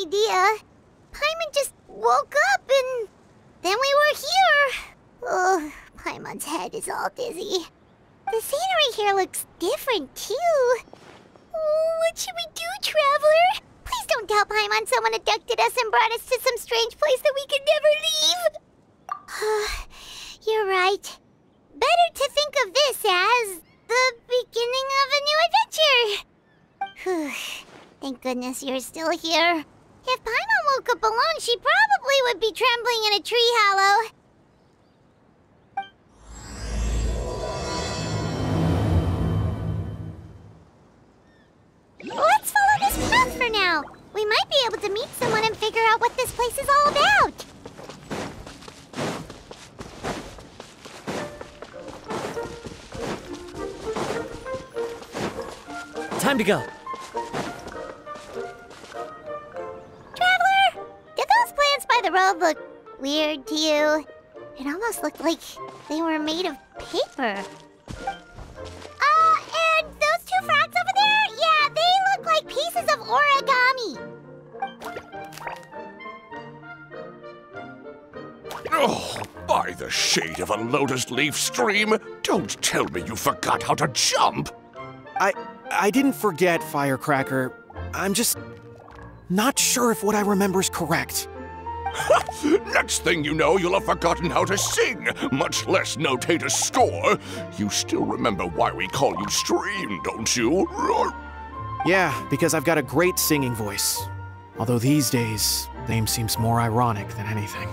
idea. Paimon just woke up and then we were here. Oh, Paimon's head is all dizzy. The scenery here looks different, too. Oh, what should we do, Traveler? Please don't tell Paimon someone abducted us and brought us to some strange place that we could never leave. You're right. Better to think of this as the beginning of a new adventure. Thank goodness you're still here. If Paimon woke up alone, she probably would be trembling in a tree hollow. Let's follow this path for now. We might be able to meet someone and figure out what this place is all about. Time to go. Traveler, did those plants by the road look weird to you? It almost looked like they were made of paper. And those two frogs over there? Yeah, they look like pieces of origami. Oh, by the shade of a lotus leaf stream, don't tell me you forgot how to jump. I didn't forget, Firecracker. I'm just not sure if what I remember is correct. Next thing you know, you'll have forgotten how to sing, much less notate a score. You still remember why we call you Stream, don't you? Yeah, because I've got a great singing voice. Although these days, name seems more ironic than anything.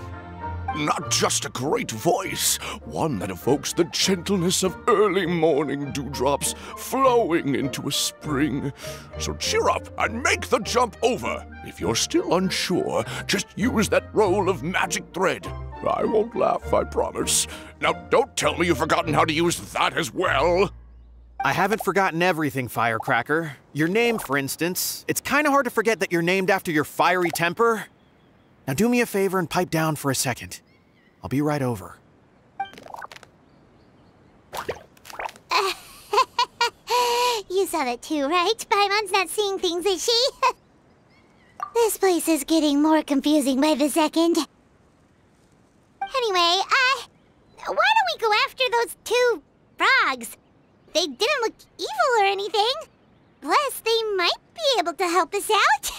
Not just a great voice, one that evokes the gentleness of early morning dewdrops flowing into a spring. So cheer up and make the jump over. If you're still unsure, just use that roll of magic thread. I won't laugh, I promise. Now, don't tell me you've forgotten how to use that as well. I haven't forgotten everything, Firecracker. Your name, for instance. It's kind of hard to forget that you're named after your fiery temper. Now do me a favor and pipe down for a second. I'll be right over. You saw that too, right? Paimon's not seeing things, is she? This place is getting more confusing by the second. Anyway, why don't we go after those two frogs? They didn't look evil or anything. Plus, they might be able to help us out.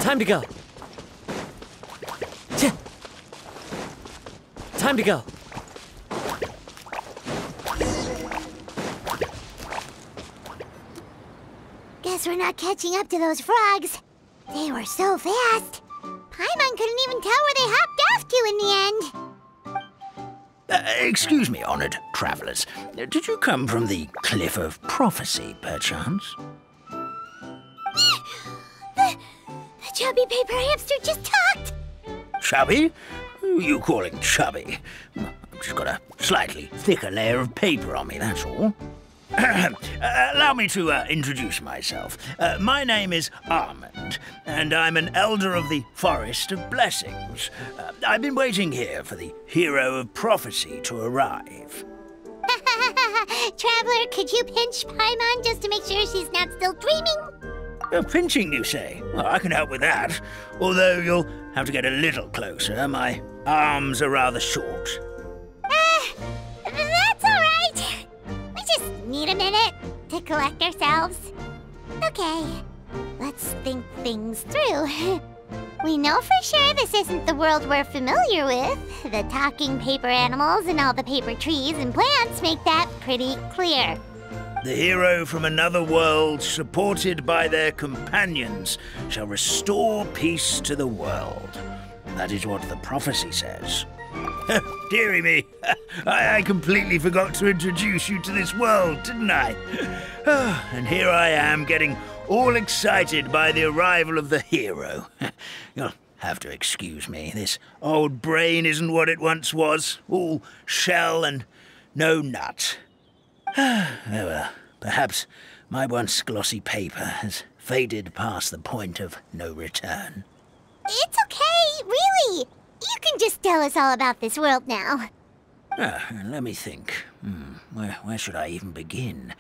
Time to go. Time to go. Guess we're not catching up to those frogs. They were so fast. Paimon couldn't even tell where they hopped off to in the end. Excuse me, honored travelers. Did you come from the Cliff of Prophecy, perchance? The chubby paper hamster just talked. Chubby? Who are you calling chubby? I've just got a slightly thicker layer of paper on me, that's all. Allow me to introduce myself. My name is Armand, and I'm an elder of the Forest of Blessings. I've been waiting here for the hero of prophecy to arrive. Traveler, could you pinch Paimon just to make sure she's not still dreaming? Pinching, you say? Well, I can help with that. Although you'll have to get a little closer. My arms are rather short. That's all right. We just need a minute to collect ourselves. Okay, let's think things through. We know for sure this isn't the world we're familiar with. The talking paper animals and all the paper trees and plants make that pretty clear. The hero from another world, supported by their companions, shall restore peace to the world. That is what the prophecy says. Dearie me, I completely forgot to introduce you to this world, didn't I? And here I am, getting all excited by the arrival of the hero. You'll have to excuse me. This old brain isn't what it once was, all shell and no nut. Oh, well, perhaps my once glossy paper has faded past the point of no return. It's okay, really. tell us all about this world now. Let me think. Where should I even begin?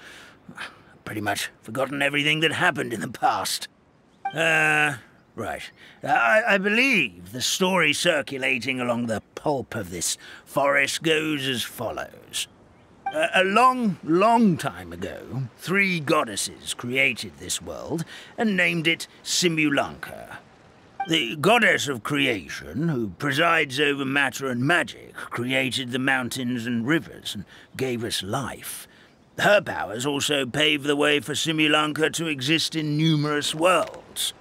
Pretty much forgotten everything that happened in the past. Right. I believe the story circulating along the pulp of this forest goes as follows. A long, long time ago, 3 goddesses created this world and named it Simulanka. The goddess of creation, who presides over matter and magic, created the mountains and rivers and gave us life. Her powers also paved the way for Simulanka to exist in numerous worlds.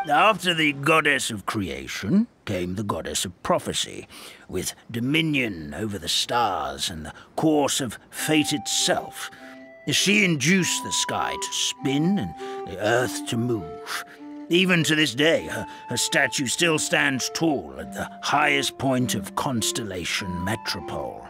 After the goddess of creation came the goddess of prophecy, with dominion over the stars and the course of fate itself. She induced the sky to spin and the earth to move. Even to this day, her statue still stands tall at the highest point of Constellation Metropole.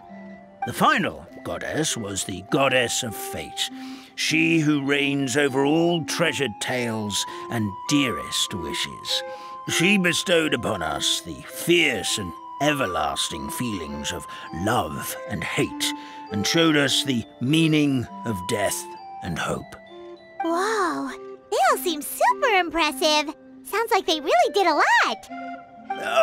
The final goddess was the goddess of fate, she who reigns over all treasured tales and dearest wishes. She bestowed upon us the fierce and everlasting feelings of love and hate, and showed us the meaning of death and hope. Whoa, they all seem super impressive. Sounds like they really did a lot.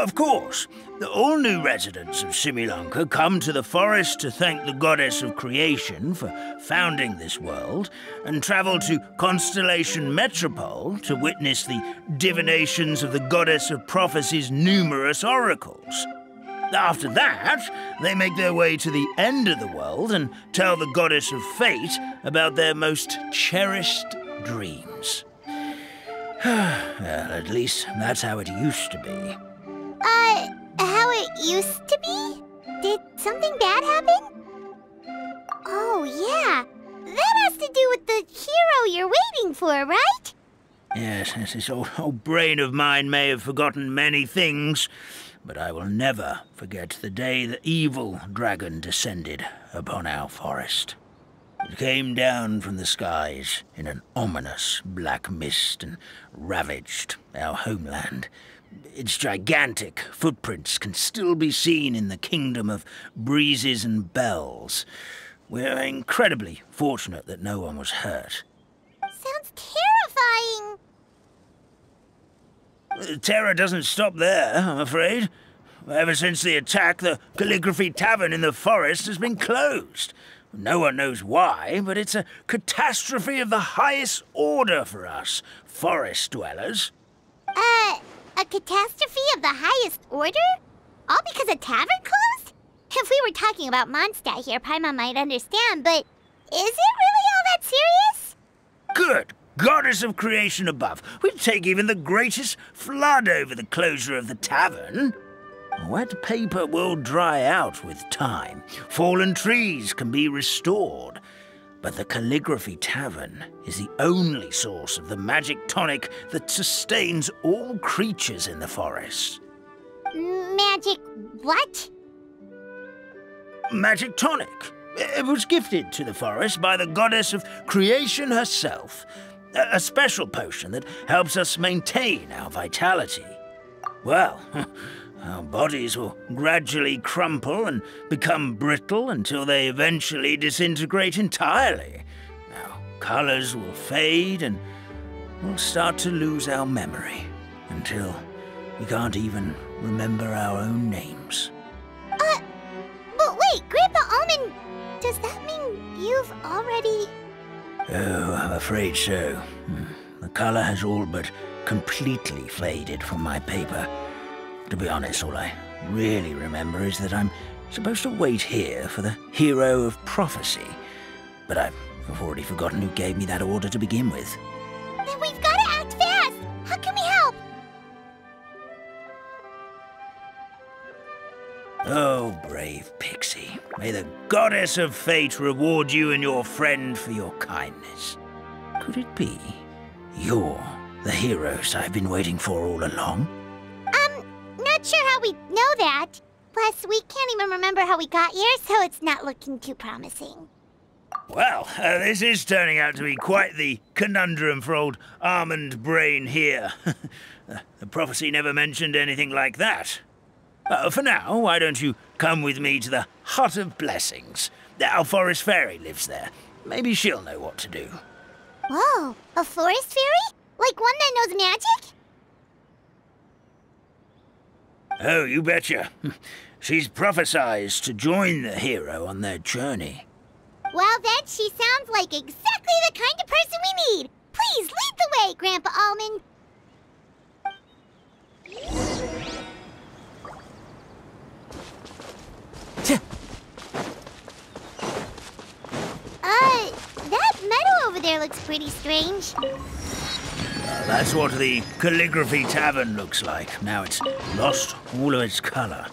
Of course. All new residents of Simulanka come to the forest to thank the goddess of creation for founding this world, and travel to Constellation Metropole to witness the divinations of the goddess of prophecy's numerous oracles. After that, they make their way to the end of the world and tell the goddess of fate about their most cherished dreams. Well, at least that's how it used to be. How it used to be? Did something bad happen? Oh, yeah. That has to do with the hero you're waiting for, right? Yes, this old brain of mine may have forgotten many things, but I will never forget the day the evil dragon descended upon our forest. It came down from the skies in an ominous black mist and ravaged our homeland. Its gigantic footprints can still be seen in the kingdom of breezes and bells. We're incredibly fortunate that no one was hurt. Sounds terrifying. The terror doesn't stop there, I'm afraid. Ever since the attack, the Calligraphy Tavern in the forest has been closed. No one knows why, but it's a catastrophe of the highest order for us, forest dwellers. A catastrophe of the highest order? All because a tavern closed? If we were talking about Mondstadt here, Paimon might understand, but is it really all that serious? Good goddess of creation above. We'd take even the greatest flood over the closure of the tavern. Wet paper will dry out with time. Fallen trees can be restored. But the Calligraphy Tavern is the only source of the magic tonic that sustains all creatures in the forest. Magic what? Magic tonic. It was gifted to the forest by the goddess of creation herself. A special potion that helps us maintain our vitality. Well, our bodies will gradually crumple and become brittle until they eventually disintegrate entirely. Our colors will fade and we'll start to lose our memory until we can't even remember our own names. But wait, Grandpa Almond, does that mean you've already... Oh, I'm afraid so. The color has all but completely faded from my paper. To be honest, all I really remember is that I'm supposed to wait here for the hero of prophecy. But I've already forgotten who gave me that order to begin with. Then we've got to act fast! How can we help? Oh, brave Pixie. May the goddess of fate reward you and your friend for your kindness. Could it be you're the heroes I've been waiting for all along? Not sure how we know that. Plus, we can't even remember how we got here, so it's not looking too promising. Well, this is turning out to be quite the conundrum for old Almond Brain here. The prophecy never mentioned anything like that. For now, why don't you come with me to the Hut of Blessings? Our forest fairy lives there. Maybe she'll know what to do. Whoa, a forest fairy? Like one that knows magic? Oh, you betcha. She's prophesized to join the hero on their journey. Well then, she sounds like exactly the kind of person we need. Please lead the way, Grandpa Almond. That meadow over there looks pretty strange. That's what the Calligraphy Tavern looks like. Now it's lost all of its color.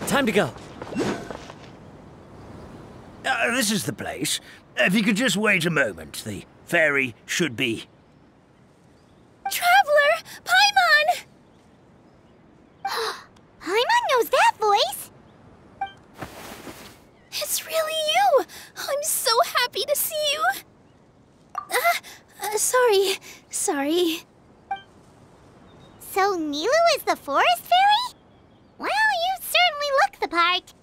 Time to go. This is the place. If you could just wait a moment, the fairy should be... Traveler! Paimon! Paimon knows that voice! It's really you! I'm so happy to see you! Sorry. So Nilu is the forest fairy? Well, you certainly look the part.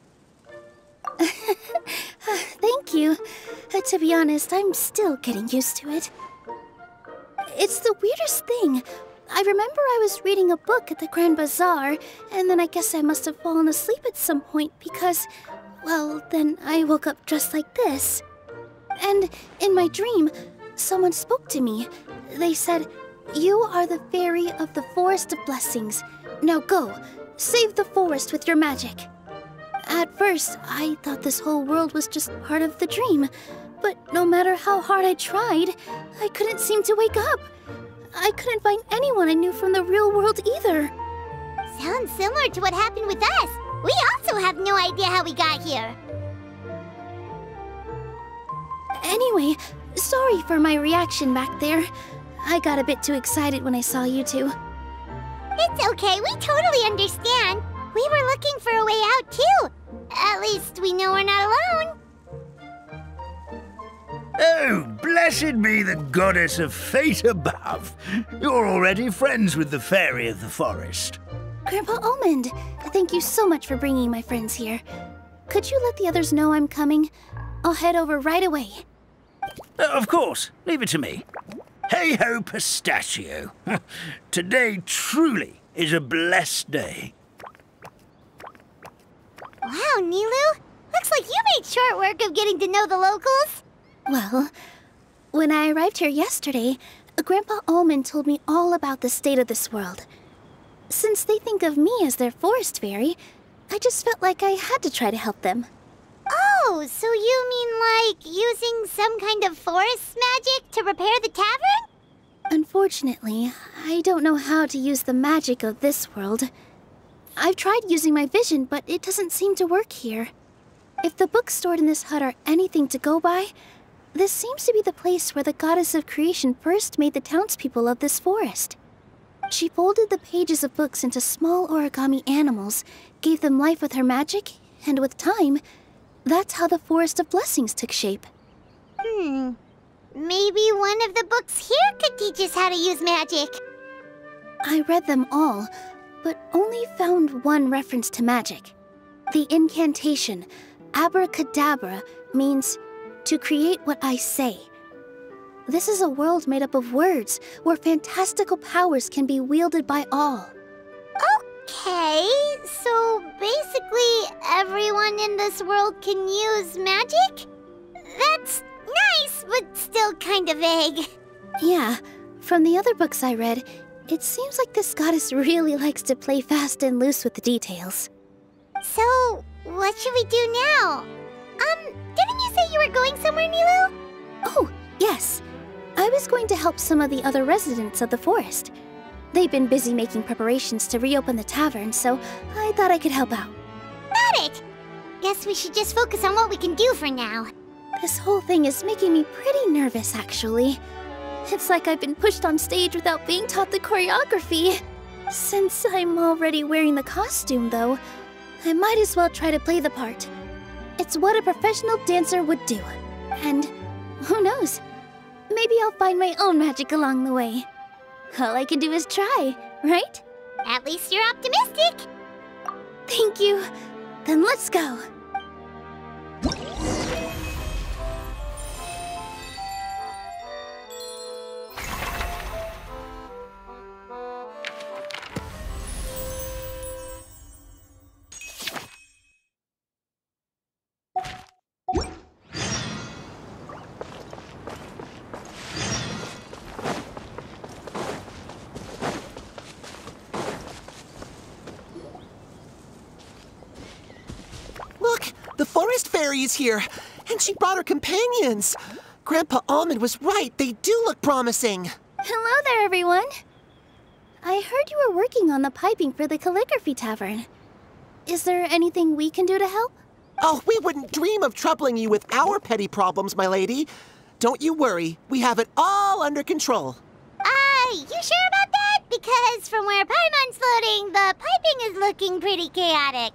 Thank you. To be honest, I'm still getting used to it. It's the weirdest thing. I remember I was reading a book at the Grand Bazaar, and then I guess I must have fallen asleep at some point because, well, then I woke up just like this. And in my dream, someone spoke to me. They said, "You are the fairy of the Forest of Blessings. Now go, save the forest with your magic." At first, I thought this whole world was just part of the dream, but no matter how hard I tried, I couldn't seem to wake up. I couldn't find anyone I knew from the real world either. Sounds similar to what happened with us. We also have no idea how we got here. Anyway, sorry for my reaction back there. I got a bit too excited when I saw you two. It's okay, we totally understand. We were looking for a way out too. At least we know we're not alone. Oh, blessed be the goddess of fate above. You're already friends with the fairy of the forest. Grandpa Almond, thank you so much for bringing my friends here. Could you let the others know I'm coming? I'll head over right away. Of course, leave it to me. Hey-ho, pistachio. Today truly is a blessed day. Wow, Nilu. Looks like you made short work of getting to know the locals. Well, when I arrived here yesterday, Grandpa Almond told me all about the state of this world. Since they think of me as their forest fairy, I just felt like I had to try to help them. Oh, so you mean like using some kind of forest magic to repair the tavern? Unfortunately, I don't know how to use the magic of this world. I've tried using my vision, but it doesn't seem to work here. If the books stored in this hut are anything to go by, this seems to be the place where the goddess of creation first made the townspeople of this forest. She folded the pages of books into small origami animals, gave them life with her magic, and with time, that's how the Forest of Blessings took shape. Maybe one of the books here could teach us how to use magic. I read them all, but only found one reference to magic. The incantation, abracadabra, means to create what I say. This is a world made up of words, where fantastical powers can be wielded by all. Okay, so basically everyone in this world can use magic? That's nice, but still kind of vague. Yeah, from the other books I read, it seems like this goddess really likes to play fast and loose with the details. So, what should we do now? Didn't you say you were going somewhere, Nilu? Oh, yes. I was going to help some of the other residents of the forest. They've been busy making preparations to reopen the tavern, so I thought I could help out. Got it! Guess we should just focus on what we can do for now. This whole thing is making me pretty nervous, actually. It's like I've been pushed on stage without being taught the choreography. Since I'm already wearing the costume, though, I might as well try to play the part. It's what a professional dancer would do. And who knows? Maybe I'll find my own magic along the way. All I can do is try, right? At least you're optimistic. Thank you. Then let's go. Look, the forest fairy is here, and she brought her companions. Grandpa Almond was right. They do look promising. Hello there, everyone. I heard you were working on the piping for the calligraphy tavern. Is there anything we can do to help? Oh, we wouldn't dream of troubling you with our petty problems, my lady. Don't you worry. We have it all under control. You sure about that? Because from where Paimon's floating, the piping is looking pretty chaotic.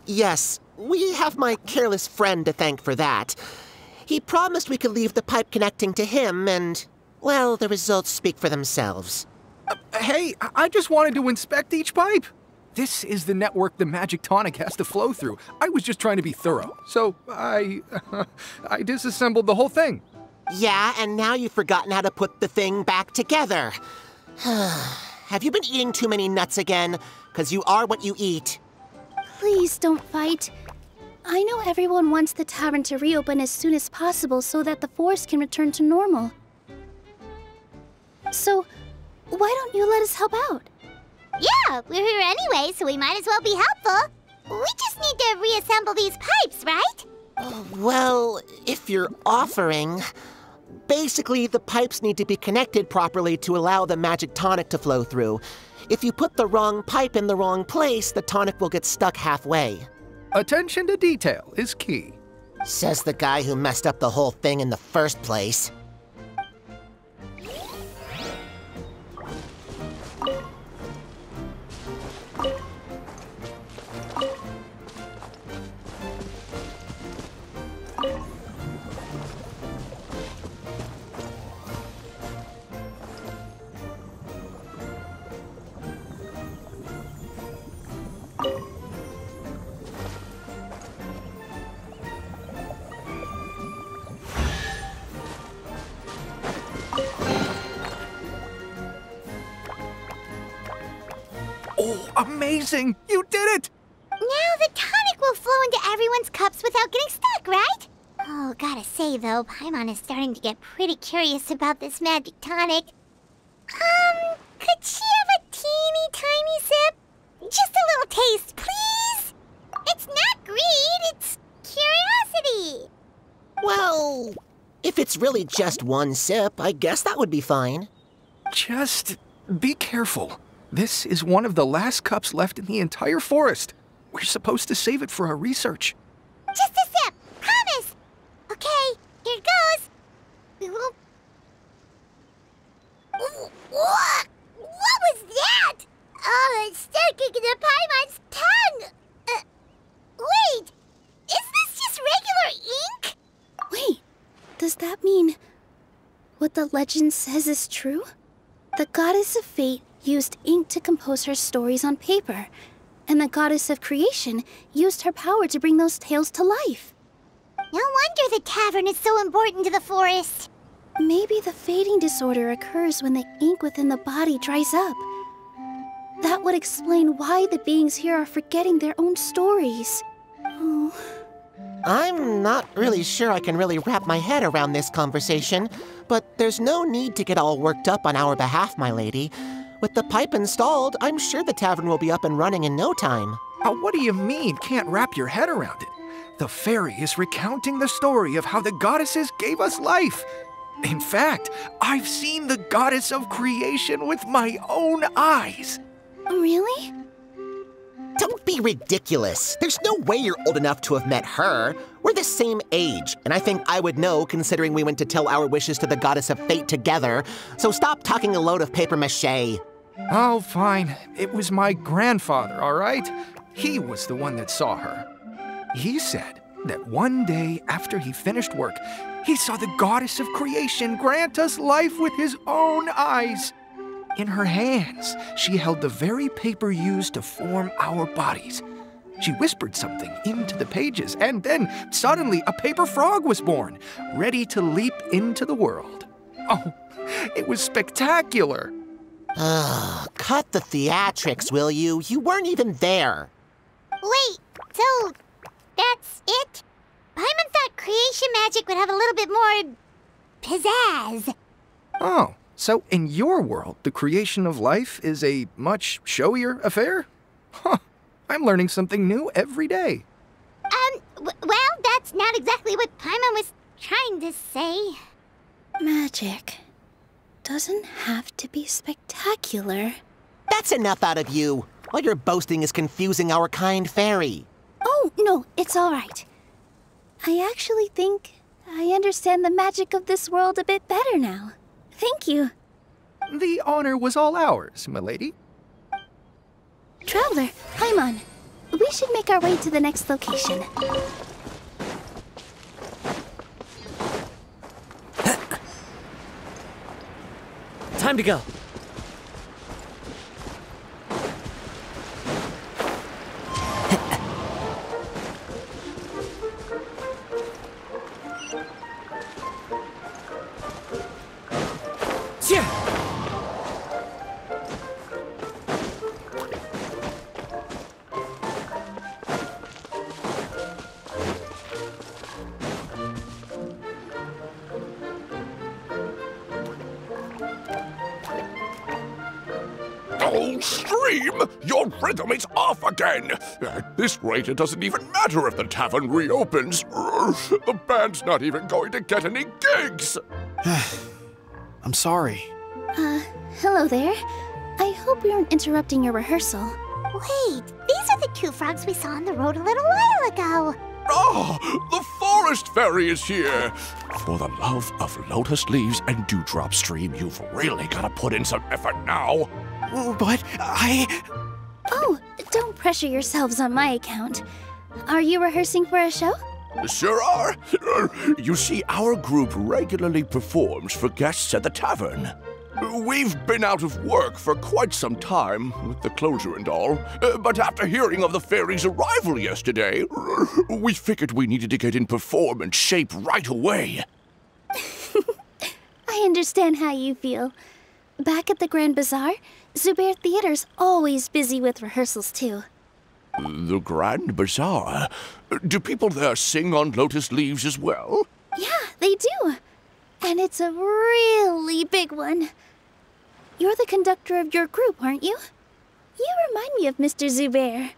Yes. We have my careless friend to thank for that. He promised we could leave the pipe connecting to him, and, well, the results speak for themselves. Hey, I just wanted to inspect each pipe. This is the network the magic tonic has to flow through. I was just trying to be thorough, so I disassembled the whole thing. Yeah, and now you've forgotten how to put the thing back together. Have you been eating too many nuts again? 'Cause you are what you eat. Please don't fight. I know everyone wants the tavern to reopen as soon as possible so that the forest can return to normal. So, why don't you let us help out? Yeah, we're here anyway, so we might as well be helpful. We just need to reassemble these pipes, right? Well, if you're offering... Basically, the pipes need to be connected properly to allow the magic tonic to flow through. If you put the wrong pipe in the wrong place, the tonic will get stuck halfway. Attention to detail is key. Says the guy who messed up the whole thing in the first place. Oh, amazing! You did it! Now the tonic will flow into everyone's cups without getting stuck, right? Oh, gotta say though, Paimon is starting to get pretty curious about this magic tonic. Could she have a teeny tiny sip? Just a little taste, please? It's not greed, it's curiosity. Well, if it's really just one sip, I guess that would be fine. Just be careful. This is one of the last cups left in the entire forest. We're supposed to save it for our research. Just a sip, promise. Okay, here it goes. We will... What? What was that? Oh, it's sticking to Paimon's tongue. Wait, is this just regular ink? Wait, does that mean what the legend says is true? The goddess of fate used ink to compose her stories on paper, and the goddess of creation used her power to bring those tales to life. No wonder the tavern is so important to the forest. Maybe the fading disorder occurs when the ink within the body dries up. That would explain why the beings here are forgetting their own stories. Oh. I'm not really sure I can really wrap my head around this conversation, but there's no need to get all worked up on our behalf, my lady. With the pipe installed, I'm sure the tavern will be up and running in no time. What do you mean, can't wrap your head around it? The fairy is recounting the story of how the goddesses gave us life. In fact, I've seen the goddess of creation with my own eyes. Really? Don't be ridiculous. There's no way you're old enough to have met her. We're the same age, and I think I would know considering we went to tell our wishes to the goddess of fate together. So stop talking a load of papier-mâché. Oh, fine. It was my grandfather, all right? He was the one that saw her. He said that one day after he finished work, he saw the goddess of creation grant us life with his own eyes. In her hands, she held the very paper used to form our bodies. She whispered something into the pages, and then suddenly a paper frog was born, ready to leap into the world. Oh, it was spectacular. Ugh, cut the theatrics, will you? You weren't even there. Wait, so that's it? Paimon thought creation magic would have a little bit more pizzazz. Oh, so in your world, the creation of life is a much showier affair? Huh, I'm learning something new every day. Well, that's not exactly what Paimon was trying to say. Magic doesn't have to be spectacular. That's enough out of you. All your boasting is confusing our kind fairy. Oh, no, it's all right. I actually think I understand the magic of this world a bit better now. Thank you. The honor was all ours, milady. Traveler, Paimon, we should make our way to the next location. Time to go. Yeah. Oh, Stream! Your rhythm is off again! At this rate, it doesn't even matter if the tavern reopens. The band's not even going to get any gigs! I'm sorry. Hello there. I hope we aren't interrupting your rehearsal. Wait, these are the two frogs we saw on the road a little while ago. Ah, the forest fairy is here! For the love of lotus leaves and dewdrop, Stream, you've really got to put in some effort now. But Oh, don't pressure yourselves on my account. Are you rehearsing for a show? Sure are. You see, our group regularly performs for guests at the tavern. We've been out of work for quite some time, with the closure and all, but after hearing of the fairy's arrival yesterday, we figured we needed to get in performance shape right away. I understand how you feel. Back at the Grand Bazaar, Zubair Theater's always busy with rehearsals too. The Grand Bazaar? Do people there sing on lotus leaves as well? Yeah, they do. And it's a really big one. You're the conductor of your group, aren't you? You remind me of Mr. Zubair.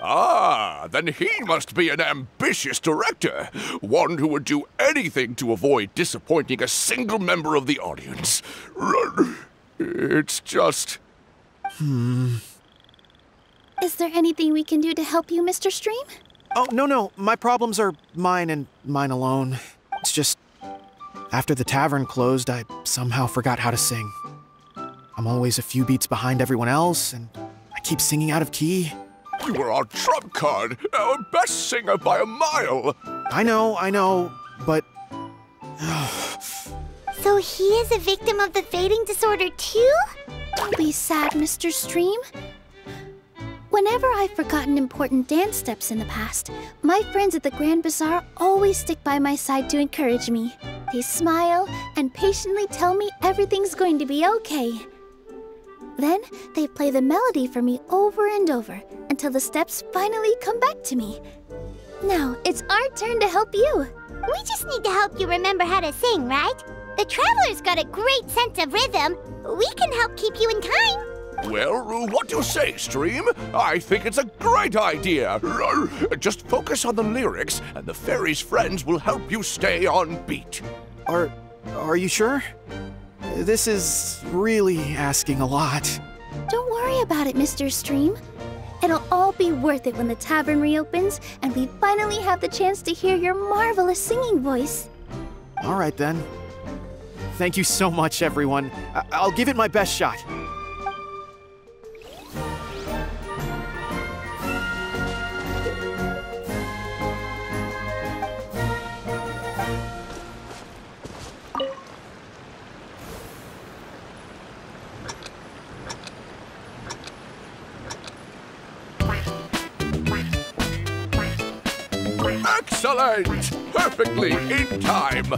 Ah, then he must be an ambitious director. One who would do anything to avoid disappointing a single member of the audience. It's just... Is there anything we can do to help you, Mr. Stream? Oh, no. My problems are mine and mine alone. It's just, after the tavern closed, I somehow forgot how to sing. I'm always a few beats behind everyone else, and I keep singing out of key. You were our trump card, our best singer by a mile. I know, but... So he is a victim of the fading disorder too? Don't be sad, Mr. Stream. Whenever I've forgotten important dance steps in the past, my friends at the Grand Bazaar always stick by my side to encourage me. They smile and patiently tell me everything's going to be okay. Then they play the melody for me over and over until the steps finally come back to me. Now it's our turn to help you. We just need to help you remember how to sing, right? The Traveler's got a great sense of rhythm. We can help keep you in time. Well, what do you say, Stream? I think it's a great idea. Just focus on the lyrics, and the fairy's friends will help you stay on beat. Are you sure? This is really asking a lot. Don't worry about it, Mr. Stream. It'll all be worth it when the tavern reopens and we finally have the chance to hear your marvelous singing voice. All right, then. Thank you so much, everyone. I'll give it my best shot. Excellent! Perfectly in time.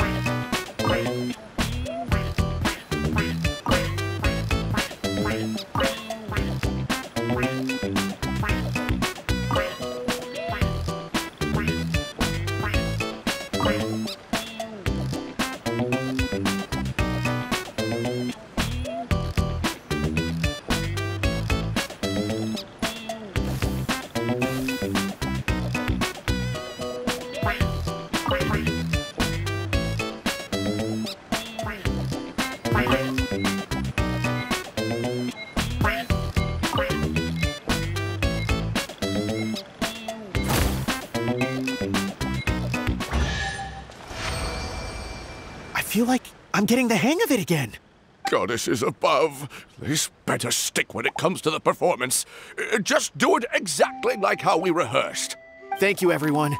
I feel like I'm getting the hang of it again. Goddesses above, this better stick when it comes to the performance. Just do it exactly like how we rehearsed. Thank you, everyone.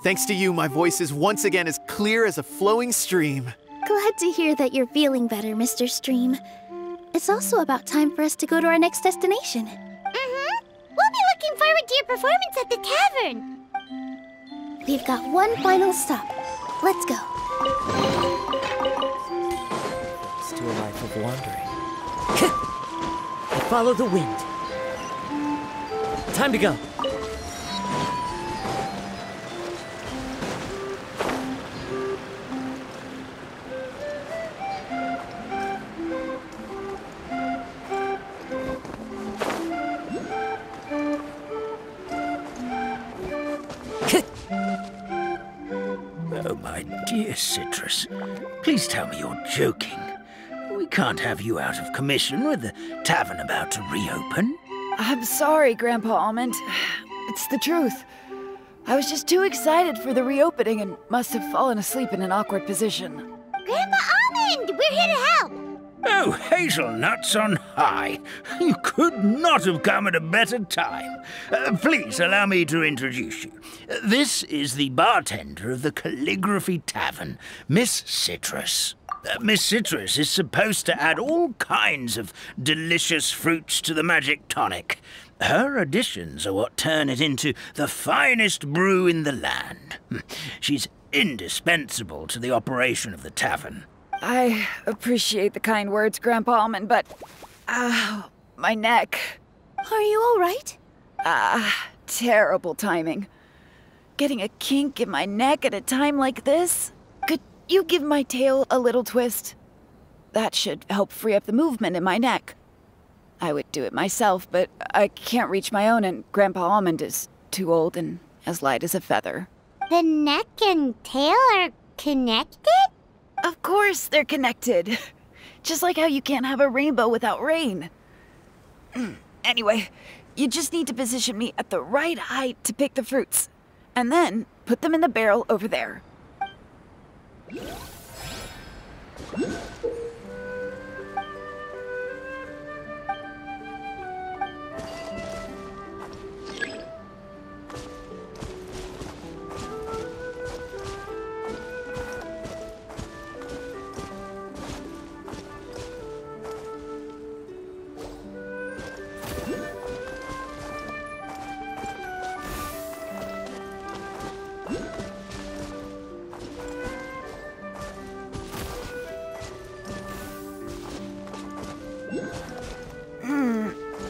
Thanks to you, my voice is once again as clear as a flowing stream. Glad to hear that you're feeling better, Mr. Stream. It's also about time for us to go to our next destination. Mm-hmm. We'll be looking forward to your performance at the tavern. We've got one final stop. Let's go. It's to a life of wandering. I follow the wind. Time to go. Oh, my dear Citrus, please tell me you're joking. We can't have you out of commission with the tavern about to reopen. I'm sorry, Grandpa Almond. It's the truth. I was just too excited for the reopening and must have fallen asleep in an awkward position. Grandpa Almond, we're here to help. Oh, hazelnuts on high. You could not have come at a better time. Please allow me to introduce you. This is the bartender of the Calligraphy Tavern, Miss Citrus. Miss Citrus is supposed to add all kinds of delicious fruits to the magic tonic. Her additions are what turn it into the finest brew in the land. She's indispensable to the operation of the tavern. I appreciate the kind words, Grandpa Almond, but... my neck. Are you all right? Terrible timing. Getting a kink in my neck at a time like this? Could you give my tail a little twist? That should help free up the movement in my neck. I would do it myself, but I can't reach my own, and Grandpa Almond is too old and as light as a feather. The neck and tail are connected? Of course they're connected. Just like how you can't have a rainbow without rain. Anyway, you just need to position me at the right height to pick the fruits. And then put them in the barrel over there.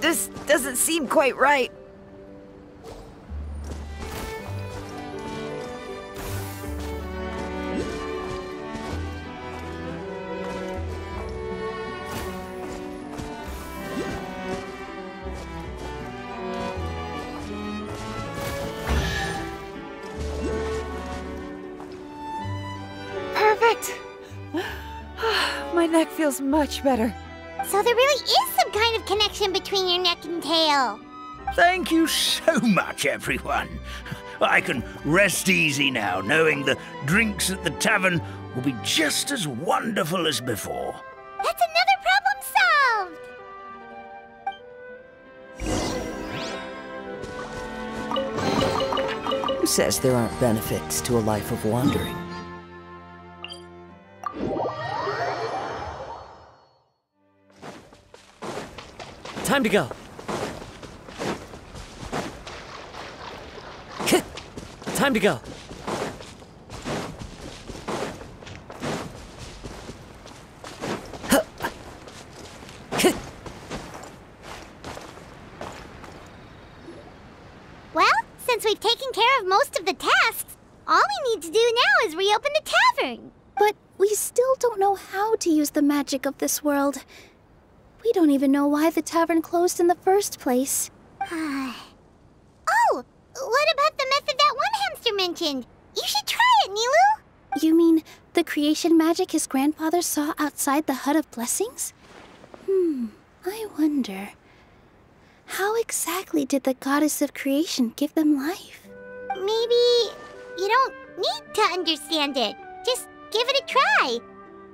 This doesn't seem quite right. Perfect! My neck feels much better. So there really is some kind of connection between your neck and tail. Thank you so much, everyone. I can rest easy now, knowing the drinks at the tavern will be just as wonderful as before. That's another problem solved! Who says there aren't benefits to a life of wandering? Time to go. Time to go. since we've taken care of most of the tasks, all we need to do now is reopen the tavern. But we still don't know how to use the magic of this world. We don't even know why the tavern closed in the first place. Oh, what about the method that one hamster mentioned? You should try it, Nilu. You mean the creation magic his grandfather saw outside the Hut of Blessings? I wonder. How exactly did the goddess of creation give them life? Maybe you don't need to understand it. Just give it a try.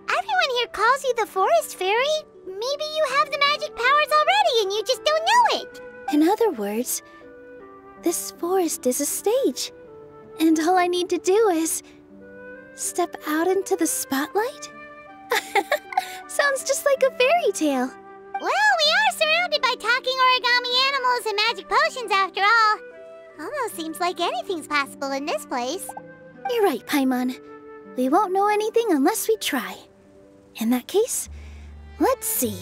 Everyone here calls you the Forest Fairy. Maybe you have the magic powers already and you just don't know it. In other words, this forest is a stage. And all I need to do is step out into the spotlight? Sounds just like a fairy tale. Well, we are surrounded by talking origami animals and magic potions after all. Almost seems like anything's possible in this place. You're right, Paimon. We won't know anything unless we try. In that case, let's see.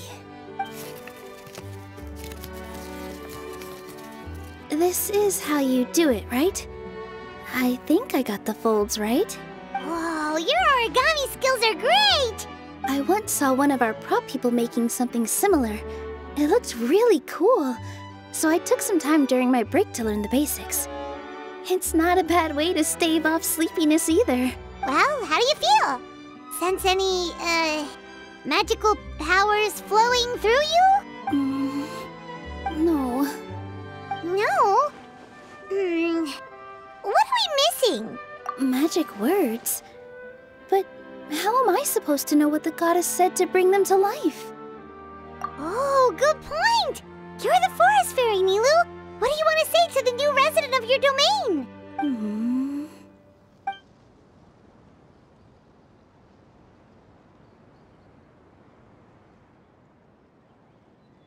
This is how you do it, right? I think I got the folds right. Whoa, your origami skills are great! I once saw one of our prop people making something similar. It looked really cool, so I took some time during my break to learn the basics. It's not a bad way to stave off sleepiness either. Well, how do you feel? Sense any, magical powers flowing through you? No. No? What are we missing? Magic words? But how am I supposed to know what the goddess said to bring them to life? Oh, good point! You're the Forest Fairy, Nilu! What do you want to say to the new resident of your domain?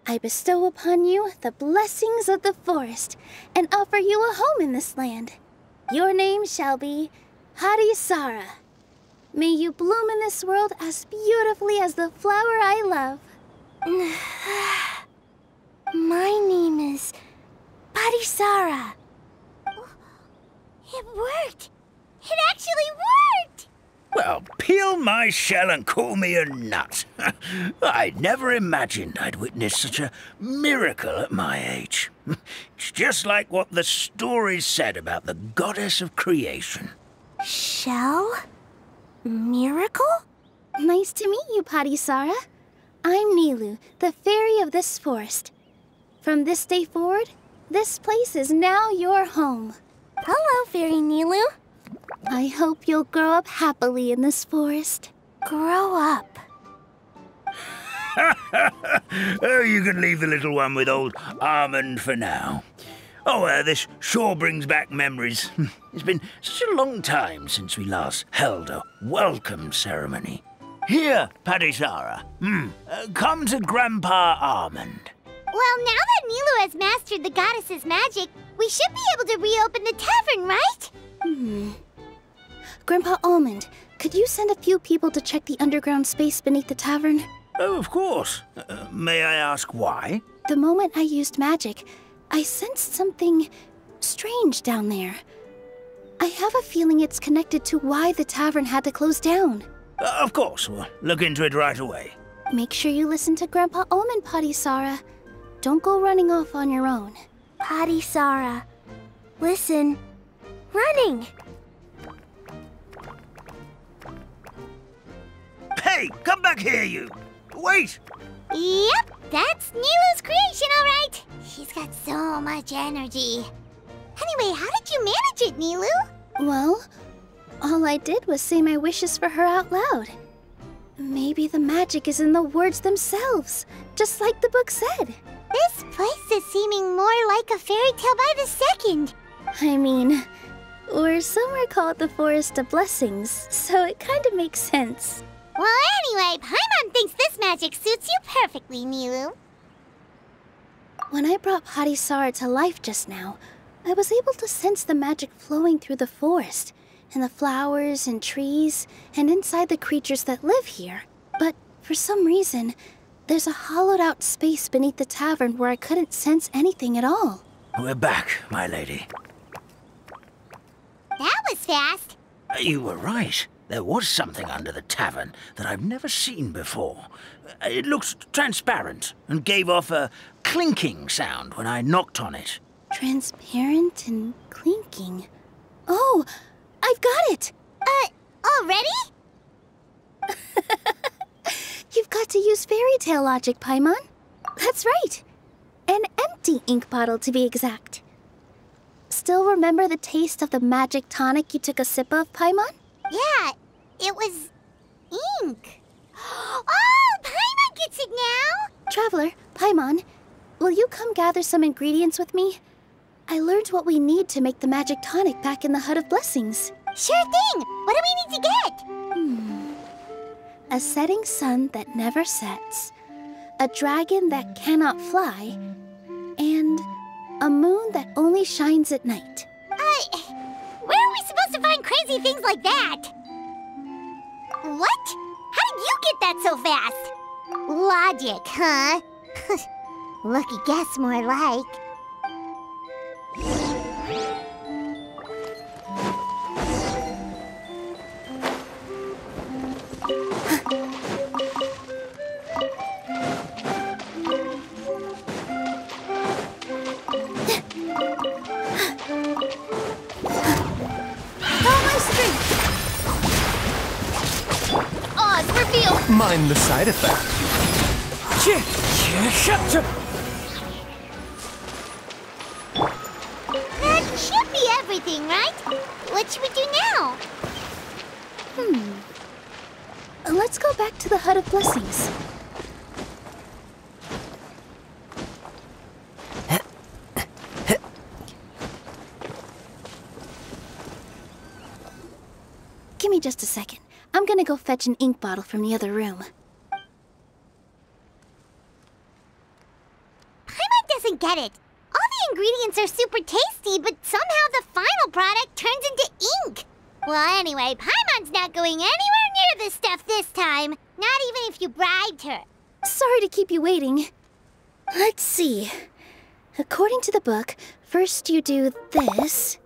I bestow upon you the blessings of the forest and offer you a home in this land. Your name shall be Harisara. May you bloom in this world as beautifully as the flower I love. My name is Parisara. It worked! It actually worked! Well, peel my shell and call me a nut. I'd never imagined I'd witness such a miracle at my age. It's just like what the stories said about the goddess of creation. Shell? Miracle? Nice to meet you, Parisara. I'm Nilu, the fairy of this forest. From this day forward, this place is now your home. Hello, Fairy Nilu. I hope you'll grow up happily in this forest. Grow up? Oh, you can leave the little one with old Almond for now. Oh, this sure brings back memories. It's been such a long time since we last held a welcome ceremony. Here, Parisara. Come to Grandpa Almond. Well, now that Nilu has mastered the goddess's magic, we should be able to reopen the tavern, right? Grandpa Almond, could you send a few people to check the underground space beneath the tavern? Oh, of course. May I ask why? The moment I used magic, I sensed something strange down there. I have a feeling it's connected to why the tavern had to close down. Of course, we'll look into it right away. Make sure you listen to Grandpa Almond, Parisara. Don't go running off on your own. Parisara, listen. Running! Hey, come back here, you! Wait! Yep, that's Nilu's creation, all right. She's got so much energy. Anyway, how did you manage it, Nilu? Well, all I did was say my wishes for her out loud. Maybe the magic is in the words themselves, just like the book said. This place is seeming more like a fairy tale by the second. I mean, we're somewhere called the Forest of Blessings, so it kind of makes sense. Well, anyway, Paimon thinks this magic suits you perfectly, Nilu. When I brought Parisara to life just now, I was able to sense the magic flowing through the forest, and the flowers and trees, and inside the creatures that live here. But for some reason, there's a hollowed-out space beneath the tavern where I couldn't sense anything at all. We're back, my lady. was fast. You were right. There was something under the tavern that I've never seen before. It looked transparent and gave off a clinking sound when I knocked on it. Transparent and clinking. Oh, I've got it! Already? You've got to use fairy tale logic, Paimon. That's right. An empty ink bottle, to be exact. Still remember the taste of the magic tonic you took a sip of, Paimon? Yeah, it was ink. Oh, Paimon gets it now! Traveler, Paimon, will you come gather some ingredients with me? I learned what we need to make the magic tonic back in the Hut of Blessings. Sure thing! What do we need to get? A setting sun that never sets, a dragon that cannot fly, and a moon that only shines at night. Where are we supposed to find crazy things like that? What? How did you get that so fast? Logic, huh? Lucky guess, more like. Mind the side effect. That should be everything, right? What should we do now? Let's go back to the Hut of Blessings. Give me just a second. I'm gonna go fetch an ink bottle from the other room. Paimon doesn't get it. All the ingredients are super tasty, but somehow the final product turns into ink. Well, anyway, Paimon's not going anywhere near this stuff this time. Not even if you bribed her. Sorry to keep you waiting. Let's see. According to the book, first you do this,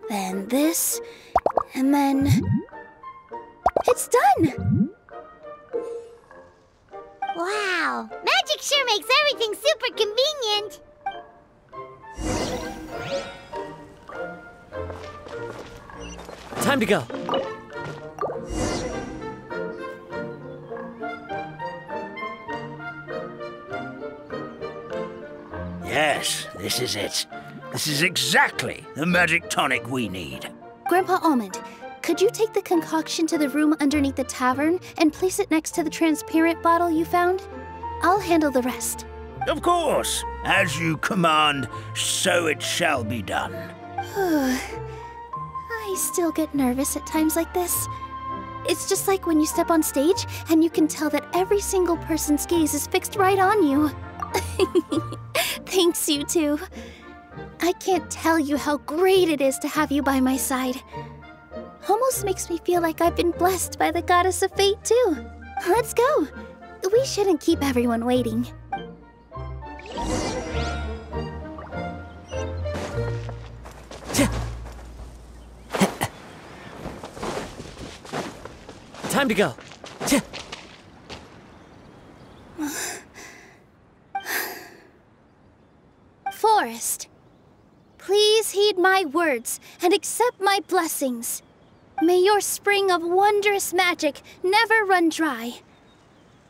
then this, and then... It's done! Wow, magic sure makes everything super convenient. Time to go. Yes, this is it. This is exactly the magic tonic we need. Grandpa Almond, could you take the concoction to the room underneath the tavern and place it next to the transparent bottle you found? I'll handle the rest. Of course. As you command, so it shall be done. I still get nervous at times like this. It's just like when you step on stage and you can tell that every single person's gaze is fixed right on you. Thanks, you two. I can't tell you how great it is to have you by my side. Almost makes me feel like I've been blessed by the goddess of fate, too. Let's go. We shouldn't keep everyone waiting. Time to go. Forest, please heed my words and accept my blessings. May your spring of wondrous magic never run dry.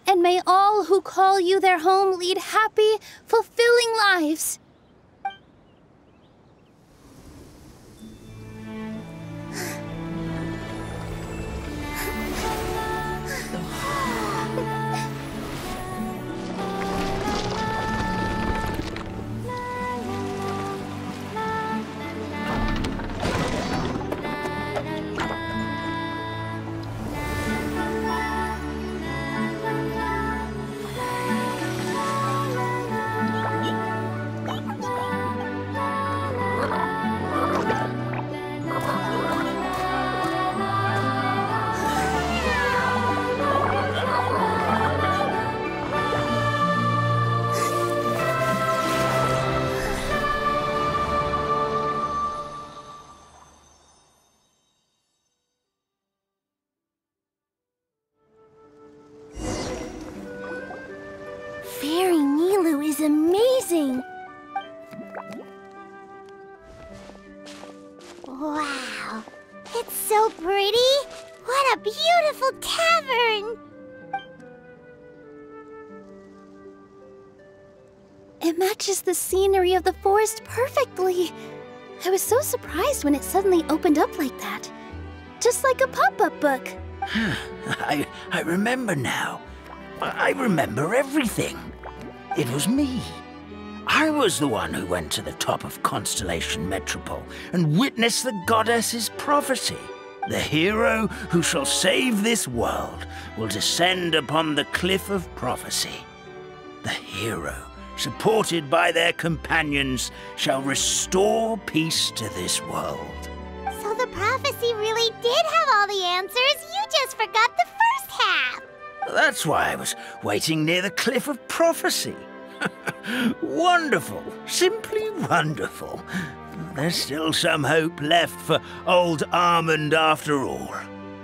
And may all who call you their home lead happy, fulfilling lives. matches the scenery of the forest perfectly. I was so surprised when it suddenly opened up like that. Just like a pop-up book. I remember now. I remember everything. It was me. I was the one who went to the top of Constellation Metropole and witnessed the goddess's prophecy. The hero who shall save this world will descend upon the cliff of prophecy. The hero, supported by their companions, shall restore peace to this world. So the prophecy really did have all the answers. You just forgot the first half. That's why I was waiting near the cliff of prophecy. Wonderful, simply wonderful. There's still some hope left for old Almond after all.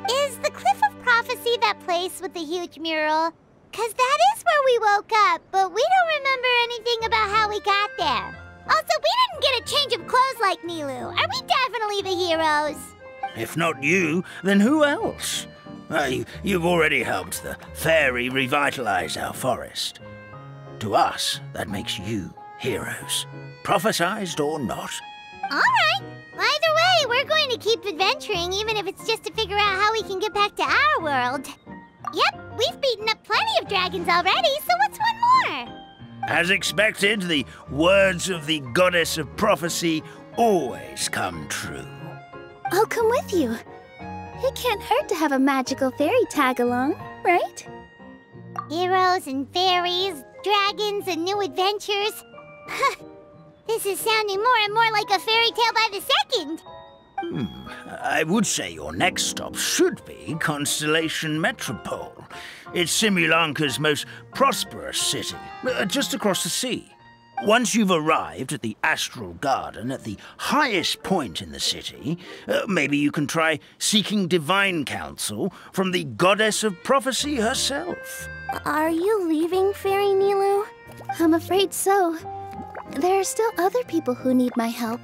Is the Cliff of Prophecy that place with the huge mural? 'Cause that is where we woke up, but we don't remember anything about how we got there. Also, we didn't get a change of clothes like Nilu. Are we definitely the heroes? If not you, then who else? You've already helped the fairy revitalize our forest. To us, that makes you heroes, prophesized or not. All right. Either way, we're going to keep adventuring, even if it's just to figure out how we can get back to our world. Yep, we've beaten up plenty of dragons already, so what's one more? As expected, the words of the goddess of prophecy always come true. I'll come with you. It can't hurt to have a magical fairy tag along, right? Heroes and fairies, dragons and new adventures. This is sounding more and more like a fairy tale by the second. I would say your next stop should be Constellation Metropole. It's Simulanka's most prosperous city, just across the sea. Once you've arrived at the Astral Garden at the highest point in the city, maybe you can try seeking divine counsel from the goddess of prophecy herself. Are you leaving, Fairy Nilu? I'm afraid so. There are still other people who need my help.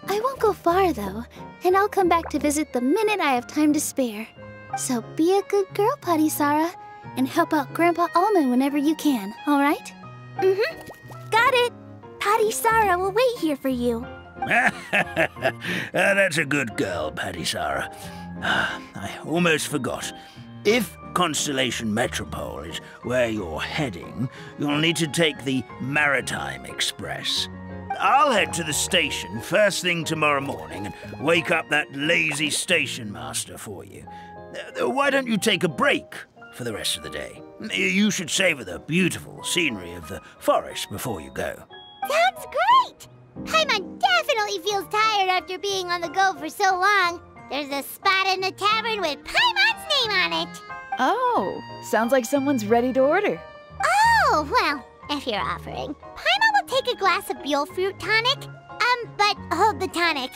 I won't go far, though, and I'll come back to visit the minute I have time to spare. So be a good girl, Padisara, and help out Grandpa Almond whenever you can, all right? Mm-hmm. Got it. Padisara will wait here for you. That's a good girl, Padisara. I almost forgot. If Constellation Metropole is where you're heading, you'll need to take the Maritime Express. I'll head to the station first thing tomorrow morning and wake up that lazy station master for you. Why don't you take a break for the rest of the day? You should savor the beautiful scenery of the forest before you go. Sounds great! Paimon definitely feels tired after being on the go for so long. There's a spot in the tavern with Paimon's name on it. Oh, sounds like someone's ready to order. Oh, well, if you're offering. Paimon will take a glass of Buell fruit tonic. But hold the tonic.